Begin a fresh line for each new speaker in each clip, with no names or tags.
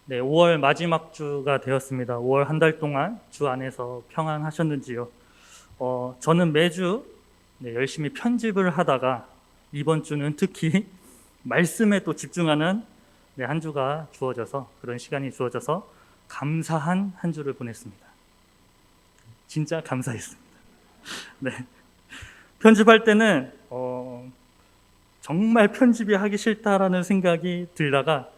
네, 5월 마지막 주가 되었습니다. 5월 한 달 동안 주 안에서 평안하셨는지요? 저는 매주 열심히 편집을 하다가 이번 주는 특히 말씀에 또 집중하는 한 주가 주어져서, 그런 시간이 주어져서 감사한 한 주를 보냈습니다. 진짜 감사했습니다. 네, 편집할 때는 정말 편집이 하기 싫다라는 생각이 들다가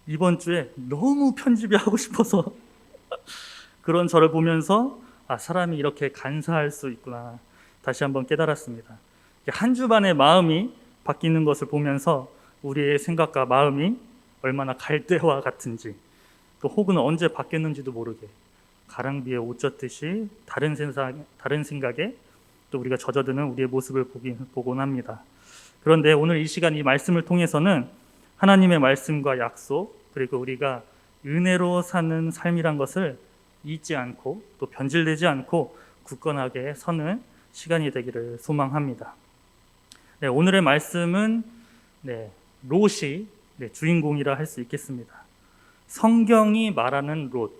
이번 주에 너무 편집이 하고 싶어서 그런 저를 보면서 사람이 이렇게 간사할 수 있구나 다시 한번 깨달았습니다. 한 주 만에 마음이 바뀌는 것을 보면서 우리의 생각과 마음이 얼마나 갈대와 같은지, 또 혹은 언제 바뀌었는지도 모르게 가랑비에 옷 젖듯이 다른 생각에 또 우리가 젖어드는 우리의 모습을 보곤 합니다. 그런데 오늘 이 시간 이 말씀을 통해서는 하나님의 말씀과 약속, 그리고 우리가 은혜로 사는 삶이란 것을 잊지 않고 또 변질되지 않고 굳건하게 서는 시간이 되기를 소망합니다. 네, 오늘의 말씀은 롯이 주인공이라 할 수 있겠습니다. 성경이 말하는 롯.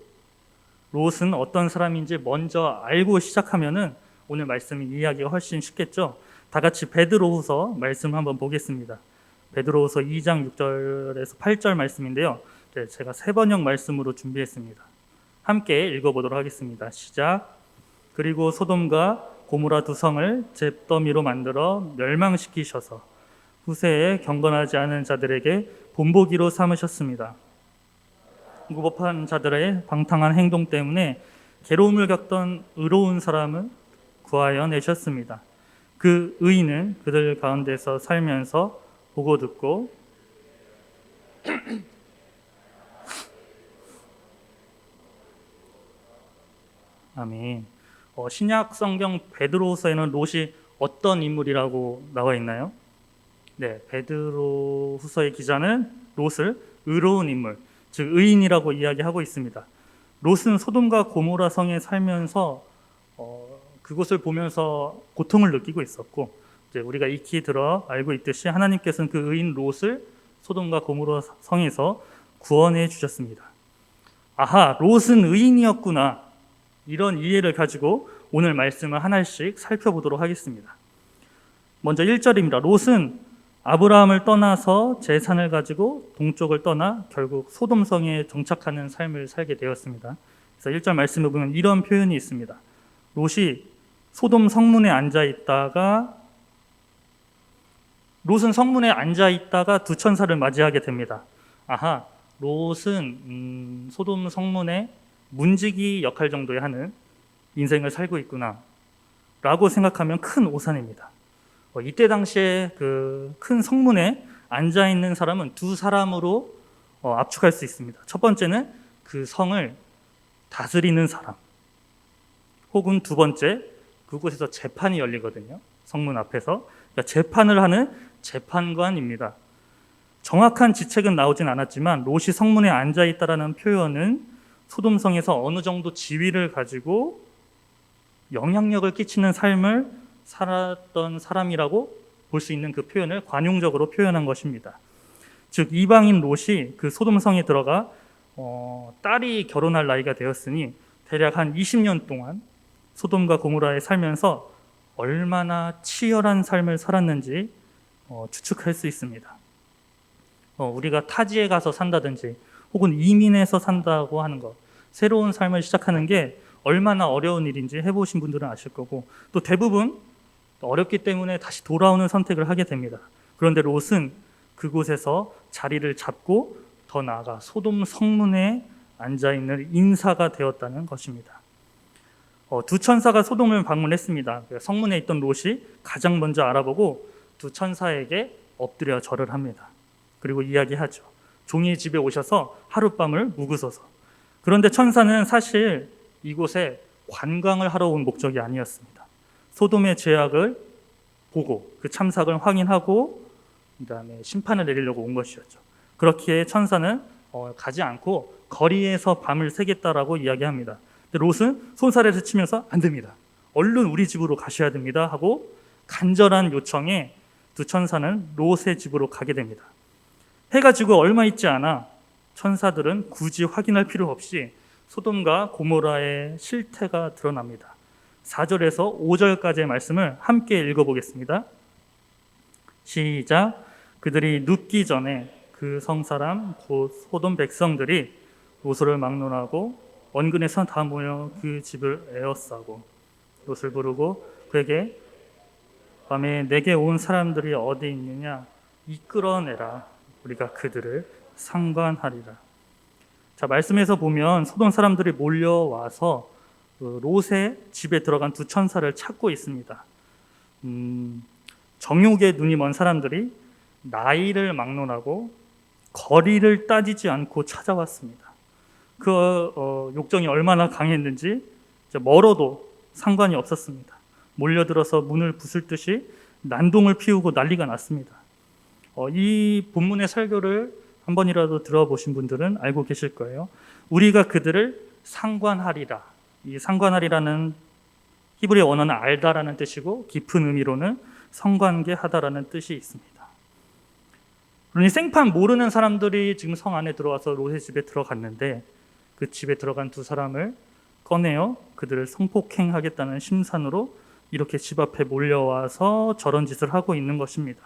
롯은 어떤 사람인지 먼저 알고 시작하면은 오늘 말씀 이해하기가 훨씬 쉽겠죠. 다 같이 베드로후서 말씀 한번 보겠습니다. 베드로후서 2장 6절에서 8절 말씀인데요. 제가 세 번역 말씀으로 준비했습니다. 함께 읽어보도록 하겠습니다. 시작. 그리고 소돔과 고모라 두 성을 잿더미로 만들어 멸망시키셔서 후세에 경건하지 않은 자들에게 본보기로 삼으셨습니다. 무법한 자들의 방탕한 행동 때문에 괴로움을 겪던 의로운 사람은 구하여 내셨습니다. 그 의인은 그들 가운데서 살면서 보고 듣고 아멘. 신약 성경 베드로후서에는 롯이 어떤 인물이라고 나와 있나요? 네, 베드로후서의 기자는 롯을 의로운 인물, 즉 의인이라고 이야기하고 있습니다. 롯은 소돔과 고모라 성에 살면서 그곳을 보면서 고통을 느끼고 있었고, 이제 우리가 익히 들어 알고 있듯이 하나님께서는 그 의인 롯을 소돔과 고모라 성에서 구원해 주셨습니다. 아하, 롯은 의인이었구나. 이런 이해를 가지고 오늘 말씀을 하나씩 살펴보도록 하겠습니다. 먼저 1절입니다. 롯은 아브라함을 떠나서 재산을 가지고 동쪽을 떠나 결국 소돔성에 정착하는 삶을 살게 되었습니다. 그래서 1절 말씀에 보면 이런 표현이 있습니다. 롯이 소돔 성문에 앉아 있다가 두 천사를 맞이하게 됩니다. 아하, 롯은 소돔 성문에 문지기 역할 정도의 하는 인생을 살고 있구나 라고 생각하면 큰 오산입니다. 이때 당시에 그 큰 성문에 앉아있는 사람은 두 사람으로 압축할 수 있습니다. 첫 번째는 그 성을 다스리는 사람, 혹은 두 번째, 그곳에서 재판이 열리거든요. 성문 앞에서. 그러니까 재판을 하는 재판관입니다. 정확한 지책은 나오진 않았지만 롯이 성문에 앉아있다라는 표현은 소돔성에서 어느 정도 지위를 가지고 영향력을 끼치는 삶을 살았던 사람이라고 볼 수 있는 그 표현을 관용적으로 표현한 것입니다. 즉 이방인 롯이 그 소돔성에 들어가 딸이 결혼할 나이가 되었으니 대략 한 20년 동안 소돔과 고모라에 살면서 얼마나 치열한 삶을 살았는지 추측할 수 있습니다. 우리가 타지에 가서 산다든지 혹은 이민해서 산다고 하는 것, 새로운 삶을 시작하는 게 얼마나 어려운 일인지 해보신 분들은 아실 거고, 또 대부분 어렵기 때문에 다시 돌아오는 선택을 하게 됩니다. 그런데 롯은 그곳에서 자리를 잡고 더 나아가 소돔 성문에 앉아있는 인사가 되었다는 것입니다. 두 천사가 소돔을 방문했습니다. 성문에 있던 롯이 가장 먼저 알아보고 두 천사에게 엎드려 절을 합니다. 그리고 이야기하죠. 종이 집에 오셔서 하룻밤을 묵으소서. 그런데 천사는 사실 이곳에 관광을 하러 온 목적이 아니었습니다. 소돔의 죄악을 보고 그 참삭을 확인하고 그다음에 심판을 내리려고 온 것이었죠. 그렇기에 천사는 가지 않고 거리에서 밤을 새겠다라고 이야기합니다. 근데 롯은 손사래를 치면서 안 됩니다. 얼른 우리 집으로 가셔야 됩니다 하고 간절한 요청에 두 천사는 롯의 집으로 가게 됩니다. 해가 지고 얼마 있지 않아 천사들은 굳이 확인할 필요 없이 소돔과 고모라의 실태가 드러납니다. 4절에서 5절까지의 말씀을 함께 읽어보겠습니다. 시작. 그들이 눕기 전에 그 성사람 곧 소돔 백성들이 롯을 막론하고 원근에서 다 모여 그 집을 에워싸고 롯을 부르고 그에게 밤에 내게 온 사람들이 어디 있느냐 이끌어내라 우리가 그들을 상관하리라. 자, 말씀에서 보면 소돔 사람들이 몰려와서 롯의 집에 들어간 두 천사를 찾고 있습니다. 정욕에 눈이 먼 사람들이 나이를 막론하고 거리를 따지지 않고 찾아왔습니다. 그 욕정이 얼마나 강했는지 멀어도 상관이 없었습니다. 몰려들어서 문을 부술 듯이 난동을 피우고 난리가 났습니다. 이 본문의 설교를 한 번이라도 들어보신 분들은 알고 계실 거예요. 우리가 그들을 상관하리라. 이 상관하리라는 히브리 원어는 알다라는 뜻이고 깊은 의미로는 성관계하다라는 뜻이 있습니다. 그러니 생판 모르는 사람들이 지금 성 안에 들어와서 롯의 집에 들어갔는데 그 집에 들어간 두 사람을 꺼내어 그들을 성폭행하겠다는 심산으로 이렇게 집 앞에 몰려와서 저런 짓을 하고 있는 것입니다.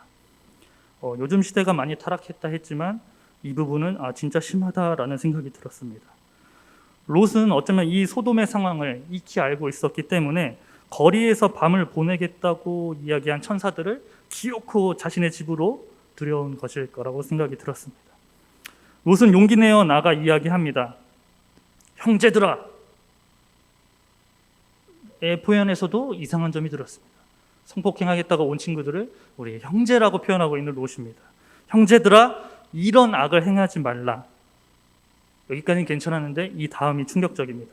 요즘 시대가 많이 타락했다 했지만 이 부분은 진짜 심하다라는 생각이 들었습니다. 롯은 어쩌면 이 소돔의 상황을 익히 알고 있었기 때문에 거리에서 밤을 보내겠다고 이야기한 천사들을 기어코 자신의 집으로 들여온 것일 거라고 생각이 들었습니다. 롯은 용기 내어 나가 이야기합니다. 형제들아! 의 표현에서도 이상한 점이 들었습니다. 성폭행하겠다고 온 친구들을 우리 형제라고 표현하고 있는 롯입니다. 형제들아, 이런 악을 행하지 말라. 여기까지는 괜찮았는데 이 다음이 충격적입니다.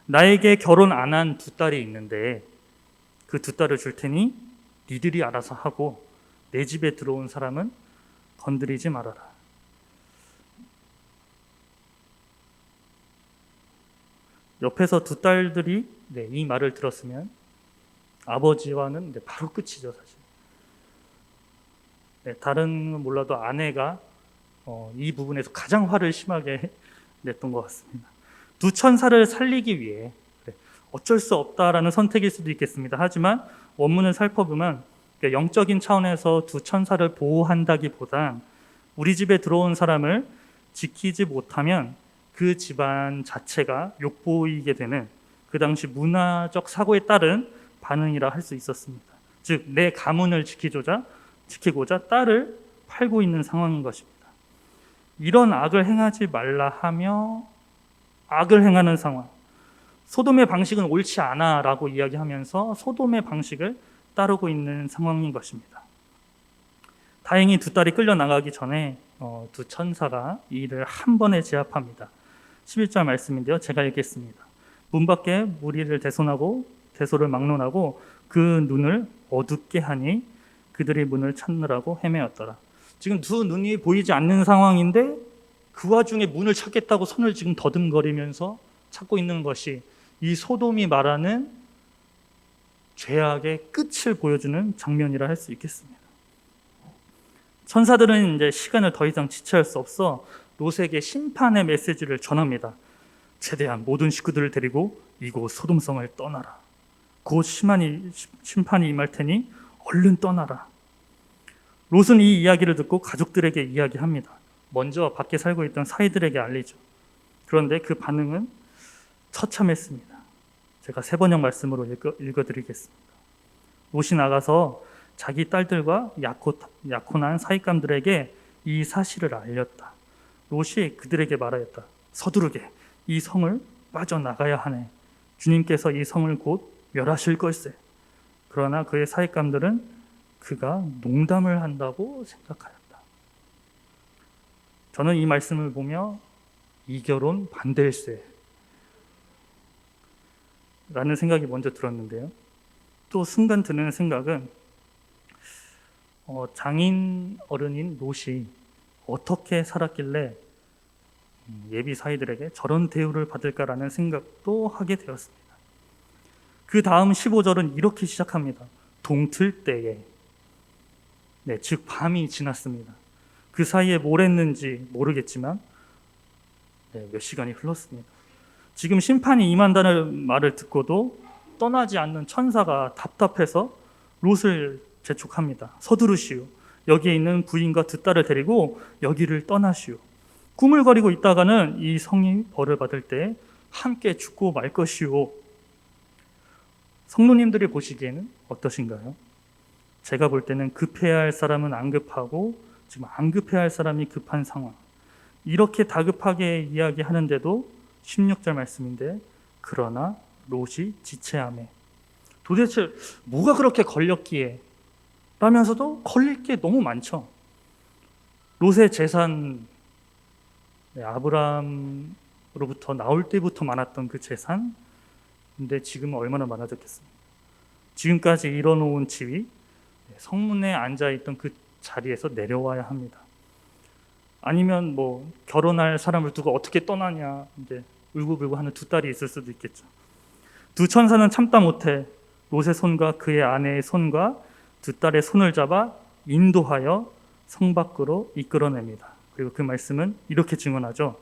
나에게 결혼 안 한 두 딸이 있는데 그 두 딸을 줄 테니 니들이 알아서 하고 내 집에 들어온 사람은 건드리지 말아라. 옆에서 두 딸들이 이 말을 들었으면 아버지와는 바로 끝이죠, 사실. 다른 건 몰라도 아내가 이 부분에서 가장 화를 심하게 냈던 것 같습니다. 두 천사를 살리기 위해 어쩔 수 없다라는 선택일 수도 있겠습니다. 하지만 원문을 살펴보면 영적인 차원에서 두 천사를 보호한다기보단 우리 집에 들어온 사람을 지키지 못하면 그 집안 자체가 욕보이게 되는 그 당시 문화적 사고에 따른 반응이라 할 수 있었습니다. 즉, 내 가문을 지키고자 딸을 팔고 있는 상황인 것입니다. 이런 악을 행하지 말라 하며 악을 행하는 상황. 소돔의 방식은 옳지 않아 라고 이야기하면서 소돔의 방식을 따르고 있는 상황인 것입니다. 다행히 두 딸이 끌려나가기 전에 두 천사가 이 일을 한 번에 제압합니다. 11절 말씀인데요. 제가 읽겠습니다. 문 밖에 무리를 대소를 막론하고 그 눈을 어둡게 하니 그들이 문을 찾느라고 헤매었더라. 지금 두 눈이 보이지 않는 상황인데 그 와중에 문을 찾겠다고 손을 지금 더듬거리면서 찾고 있는 것이 이 소돔이 말하는 죄악의 끝을 보여주는 장면이라 할 수 있겠습니다. 천사들은 이제 시간을 더 이상 지체할 수 없어 롯에게 심판의 메시지를 전합니다. 최대한 모든 식구들을 데리고 이곳 소돔성을 떠나라. 곧 심판이 임할 테니 얼른 떠나라. 롯은 이 이야기를 듣고 가족들에게 이야기합니다. 먼저 밖에 살고 있던 사이들에게 알리죠. 그런데 그 반응은 처참했습니다. 제가 세 번역 말씀으로 읽어드리겠습니다. 롯이 나가서 자기 딸들과 약혼한 사익감들에게 이 사실을 알렸다. 롯이 그들에게 말하였다. 서두르게 이 성을 빠져나가야 하네. 주님께서 이 성을 곧 멸하실 걸세. 그러나 그의 사익감들은 그가 농담을 한다고 생각하였다. 저는 이 말씀을 보며 이 결혼 반대일세 라는 생각이 먼저 들었는데요. 또 순간 드는 생각은 장인 어른인 롯이 어떻게 살았길래 예비 사이들에게 저런 대우를 받을까라는 생각도 하게 되었습니다. 그 다음 15절은 이렇게 시작합니다. 동틀 때에, 즉 밤이 지났습니다. 그 사이에 뭘 했는지 모르겠지만 몇 시간이 흘렀습니다. 지금 심판이 임한다는 말을 듣고도 떠나지 않는 천사가 답답해서 롯을 재촉합니다. 서두르시오. 여기에 있는 부인과 두 딸을 데리고 여기를 떠나시오. 꾸물거리고 있다가는 이 성이 벌을 받을 때 함께 죽고 말 것이오. 성도님들이 보시기에는 어떠신가요? 제가 볼 때는 급해야 할 사람은 안 급하고 지금 안 급해야 할 사람이 급한 상황. 이렇게 다급하게 이야기하는데도 16절 말씀인데 그러나 롯이 지체하매. 도대체 뭐가 그렇게 걸렸기에 라면서도 걸릴 게 너무 많죠. 롯의 재산, 아브라함으로부터 나올 때부터 많았던 그 재산, 근데 지금은 얼마나 많아졌겠습니까? 지금까지 이뤄놓은 지위, 성문에 앉아있던 그 자리에서 내려와야 합니다. 아니면 뭐 결혼할 사람을 두고 어떻게 떠나냐 이제 울고불고 하는 두 딸이 있을 수도 있겠죠. 두 천사는 참다 못해 롯의 손과 그의 아내의 손과 두 딸의 손을 잡아 인도하여 성 밖으로 이끌어냅니다. 그리고 그 말씀은 이렇게 증언하죠.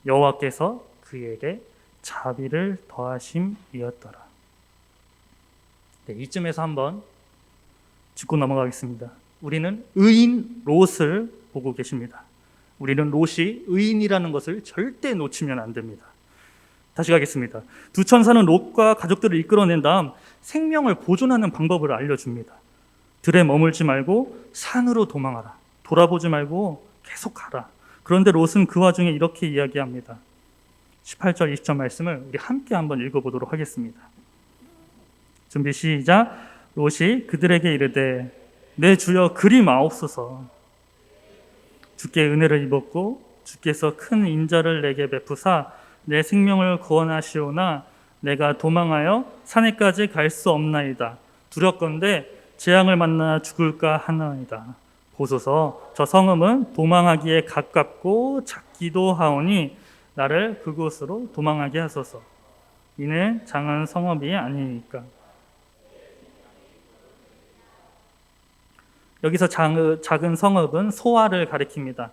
여호와께서 그에게 자비를 더하심이었더라. 이쯤에서 한번 짚고 넘어가겠습니다. 우리는 의인 롯을 보고 계십니다. 우리는 롯이 의인이라는 것을 절대 놓치면 안 됩니다. 다시 가겠습니다. 두 천사는 롯과 가족들을 이끌어낸 다음 생명을 보존하는 방법을 알려줍니다. 들에 머물지 말고 산으로 도망하라. 돌아보지 말고 계속 가라. 그런데 롯은 그 와중에 이렇게 이야기합니다. 18절 20절 말씀을 우리 함께 한번 읽어보도록 하겠습니다. 준비 시작. 롯이 그들에게 이르되 내 주여 그리 마옵소서. 주께 은혜를 입었고 주께서 큰 인자를 내게 베푸사 내 생명을 구원하시오나 내가 도망하여 산에까지 갈 수 없나이다. 두렵건대 재앙을 만나 죽을까 하나이다. 보소서 저 성읍은 도망하기에 가깝고 작기도 하오니 나를 그곳으로 도망하게 하소서. 이는 작은 성읍이 아니니까. 여기서 작은 성읍은 소아를 가리킵니다.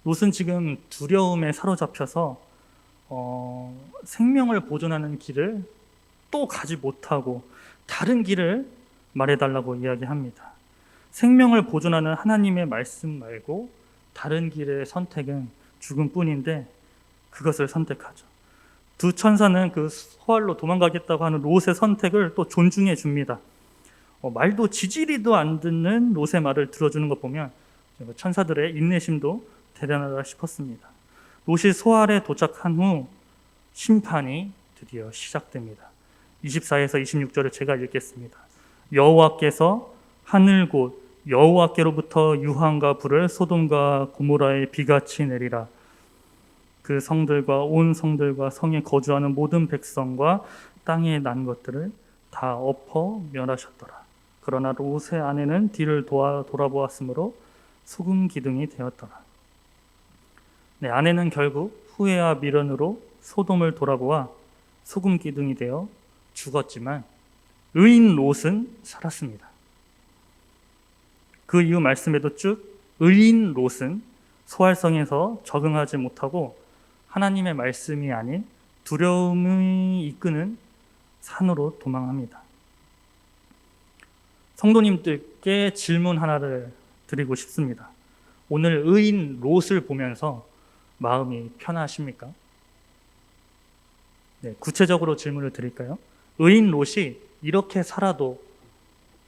롯은 지금 두려움에 사로잡혀서 생명을 보존하는 길을 또 가지 못하고 다른 길을 말해달라고 이야기합니다. 생명을 보존하는 하나님의 말씀 말고 다른 길의 선택은 죽음뿐인데 그것을 선택하죠. 두 천사는 그 소알로 도망가겠다고 하는 롯의 선택을 또 존중해 줍니다. 말도 지지리도 안 듣는 롯의 말을 들어주는 것 보면 천사들의 인내심도 대단하다 싶었습니다. 롯이 소알에 도착한 후 심판이 드디어 시작됩니다. 24에서 26절을 제가 읽겠습니다. 여호와께서 하늘 곳 여호와께로부터 유황과 불을 소돔과 고모라에 비같이 내리라. 그 성들과 온 성들과 성에 거주하는 모든 백성과 땅에 난 것들을 다 엎어 멸하셨더라. 그러나 롯의 아내는 뒤를 돌아보았으므로 소금 기둥이 되었더라. 아내는 결국 후회와 미련으로 소돔을 돌아보아 소금 기둥이 되어 죽었지만 의인 롯은 살았습니다. 그 이후 말씀에도 쭉 의인 롯은 소알성에서 적응하지 못하고 하나님의 말씀이 아닌 두려움이 이끄는 산으로 도망합니다. 성도님들께 질문 하나를 드리고 싶습니다. 오늘 의인 롯을 보면서 마음이 편하십니까? 구체적으로 질문을 드릴까요? 의인 롯이 이렇게 살아도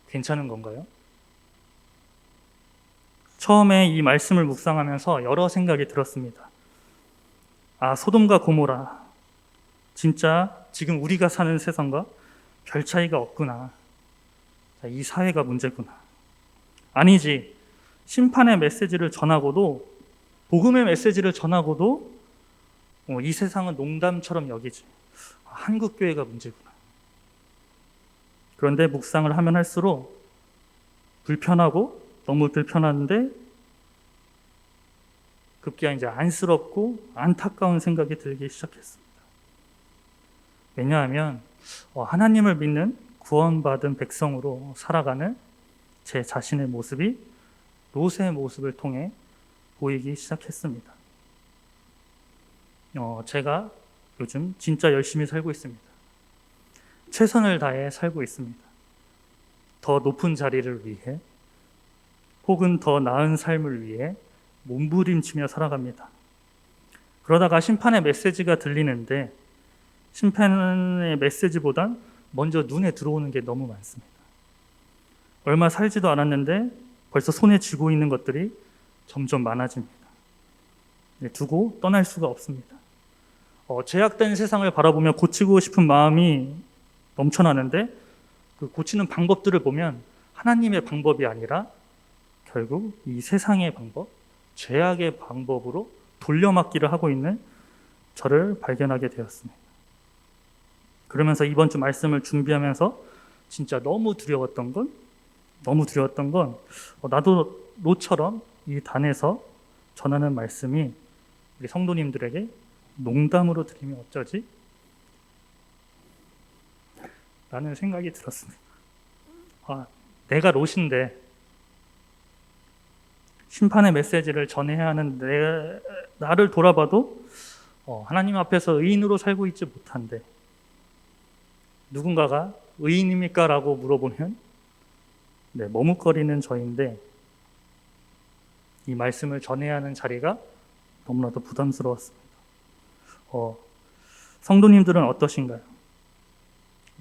괜찮은 건가요? 처음에 이 말씀을 묵상하면서 여러 생각이 들었습니다. 소돔과 고모라, 진짜 지금 우리가 사는 세상과 별 차이가 없구나. 이 사회가 문제구나. 아니지, 심판의 메시지를 전하고도, 복음의 메시지를 전하고도 이 세상은 농담처럼 여기지. 한국교회가 문제구나. 그런데 묵상을 하면 할수록 불편하고 너무 불편한데 급기야 이제 안쓰럽고 안타까운 생각이 들기 시작했습니다. 왜냐하면 하나님을 믿는 구원받은 백성으로 살아가는 제 자신의 모습이 롯의 모습을 통해 보이기 시작했습니다. 제가 요즘 진짜 열심히 살고 있습니다. 최선을 다해 살고 있습니다. 더 높은 자리를 위해 혹은 더 나은 삶을 위해 몸부림치며 살아갑니다. 그러다가 심판의 메시지가 들리는데 심판의 메시지보단 먼저 눈에 들어오는 게 너무 많습니다. 얼마 살지도 않았는데 벌써 손에 쥐고 있는 것들이 점점 많아집니다. 두고 떠날 수가 없습니다. 제약된 세상을 바라보며 고치고 싶은 마음이 넘쳐나는데 그 고치는 방법들을 보면 하나님의 방법이 아니라 결국 이 세상의 방법, 죄악의 방법으로 돌려막기를 하고 있는 저를 발견하게 되었습니다. 그러면서 이번 주 말씀을 준비하면서 진짜 너무 두려웠던 건 나도 롯처럼 이 단에서 전하는 말씀이 우리 성도님들에게 농담으로 들리면 어쩌지? 라는 생각이 들었습니다. 내가 롯인데 심판의 메시지를 전해야 하는 나를 돌아봐도 하나님 앞에서 의인으로 살고 있지 못한데 누군가가 의인입니까? 라고 물어보면 머뭇거리는 저인데 이 말씀을 전해야 하는 자리가 너무나도 부담스러웠습니다. 성도님들은 어떠신가요?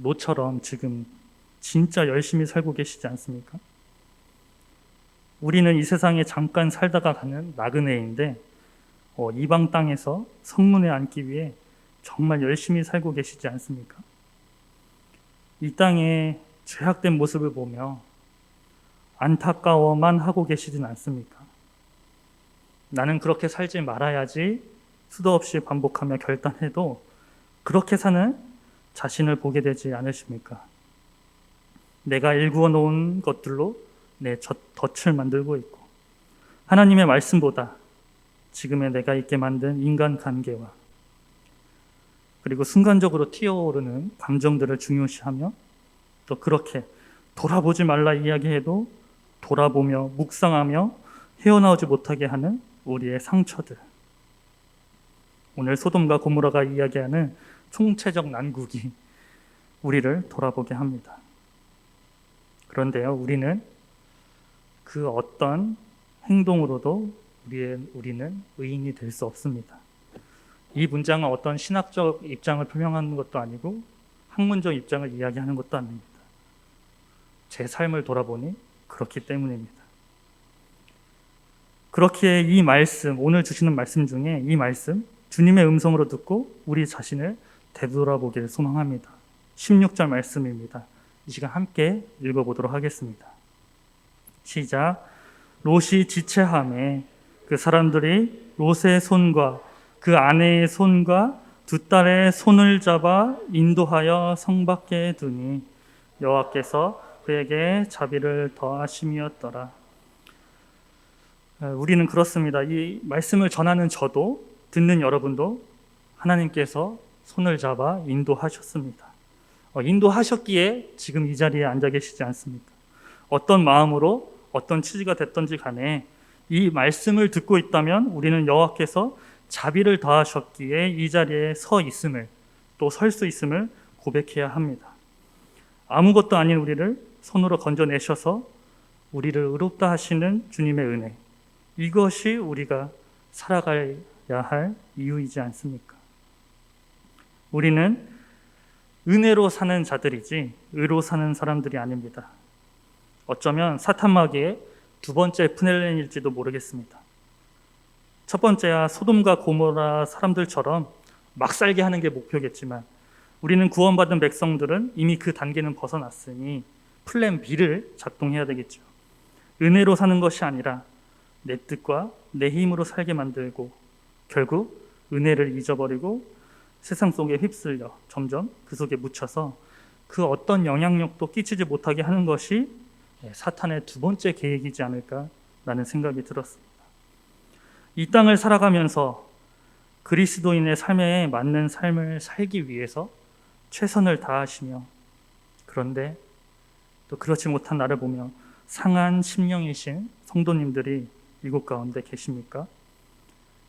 롯처럼 지금 진짜 열심히 살고 계시지 않습니까? 우리는 이 세상에 잠깐 살다가 가는 나그네인데 이방 땅에서 성문에 앉기 위해 정말 열심히 살고 계시지 않습니까? 이 땅의 죄악된 모습을 보며 안타까워만 하고 계시진 않습니까? 나는 그렇게 살지 말아야지 수도 없이 반복하며 결단해도 그렇게 사는 자신을 보게 되지 않으십니까? 내가 일구어 놓은 것들로 내 덫을 만들고 있고 하나님의 말씀보다 지금의 내가 있게 만든 인간관계와 그리고 순간적으로 튀어오르는 감정들을 중요시하며 또 그렇게 돌아보지 말라 이야기해도 돌아보며 묵상하며 헤어나오지 못하게 하는 우리의 상처들. 오늘 소돔과 고모라가 이야기하는 총체적 난국이 우리를 돌아보게 합니다. 그런데요, 우리는 그 어떤 행동으로도 우리는 의인이 될 수 없습니다. 이 문장은 어떤 신학적 입장을 표명하는 것도 아니고 학문적 입장을 이야기하는 것도 아닙니다. 제 삶을 돌아보니 그렇기 때문입니다. 그렇기에 이 말씀, 오늘 주시는 말씀 중에 이 말씀, 주님의 음성으로 듣고 우리 자신을 되돌아보기를 소망합니다. 16절 말씀입니다. 이 시간 함께 읽어보도록 하겠습니다. 시작. 롯이 지체함에 그 사람들이 롯의 손과 그 아내의 손과 두 딸의 손을 잡아 인도하여 성 밖에 두니 여호와께서 그에게 자비를 더하심이었더라. 우리는 그렇습니다. 이 말씀을 전하는 저도 듣는 여러분도 하나님께서 손을 잡아 인도하셨습니다. 인도하셨기에 지금 이 자리에 앉아 계시지 않습니까? 어떤 마음으로 어떤 취지가 됐던지 간에 이 말씀을 듣고 있다면 우리는 여호와께서 자비를 더하셨기에 이 자리에 서 있음을 또 설 수 있음을 고백해야 합니다. 아무것도 아닌 우리를 손으로 건져내셔서 우리를 의롭다 하시는 주님의 은혜, 이것이 우리가 살아가야 할 이유이지 않습니까? 우리는 은혜로 사는 자들이지 의로 사는 사람들이 아닙니다. 어쩌면 사탄마귀의 두 번째 푸넬렌일지도 모르겠습니다. 첫 번째야 소돔과 고모라 사람들처럼 막 살게 하는 게 목표겠지만 우리는 구원받은 백성들은 이미 그 단계는 벗어났으니 플랜 B를 작동해야 되겠죠. 은혜로 사는 것이 아니라 내 뜻과 내 힘으로 살게 만들고 결국 은혜를 잊어버리고 세상 속에 휩쓸려 점점 그 속에 묻혀서 그 어떤 영향력도 끼치지 못하게 하는 것이 사탄의 두 번째 계획이지 않을까라는 생각이 들었습니다. 이 땅을 살아가면서 그리스도인의 삶에 맞는 삶을 살기 위해서 최선을 다하시며, 그런데 또 그렇지 못한 나를 보며 상한 심령이신 성도님들이 이곳 가운데 계십니까?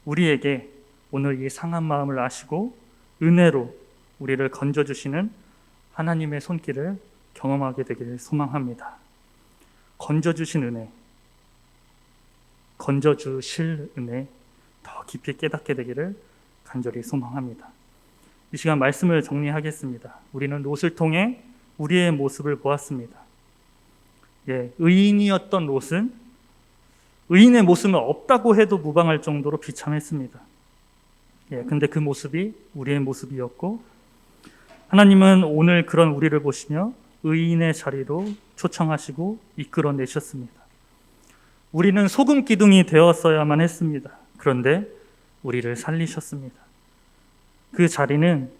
우리에게 오늘 이 상한 마음을 아시고 은혜로 우리를 건져주시는 하나님의 손길을 경험하게 되기를 소망합니다. 건져주신 은혜, 건져주실 은혜 더 깊이 깨닫게 되기를 간절히 소망합니다. 이 시간 말씀을 정리하겠습니다. 우리는 롯을 통해 우리의 모습을 보았습니다. 의인이었던 롯은 의인의 모습은 없다고 해도 무방할 정도로 비참했습니다. 근데 그 모습이 우리의 모습이었고, 하나님은 오늘 그런 우리를 보시며 의인의 자리로 초청하시고 이끌어내셨습니다. 우리는 소금 기둥이 되었어야만 했습니다. 그런데 우리를 살리셨습니다. 그 자리는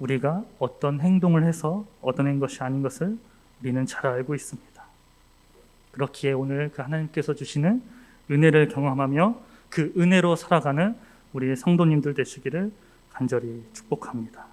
우리가 어떤 행동을 해서 얻어낸 것이 아닌 것을 우리는 잘 알고 있습니다. 그렇기에 오늘 그 하나님께서 주시는 은혜를 경험하며 그 은혜로 살아가는 우리 성도님들 되시기를 간절히 축복합니다.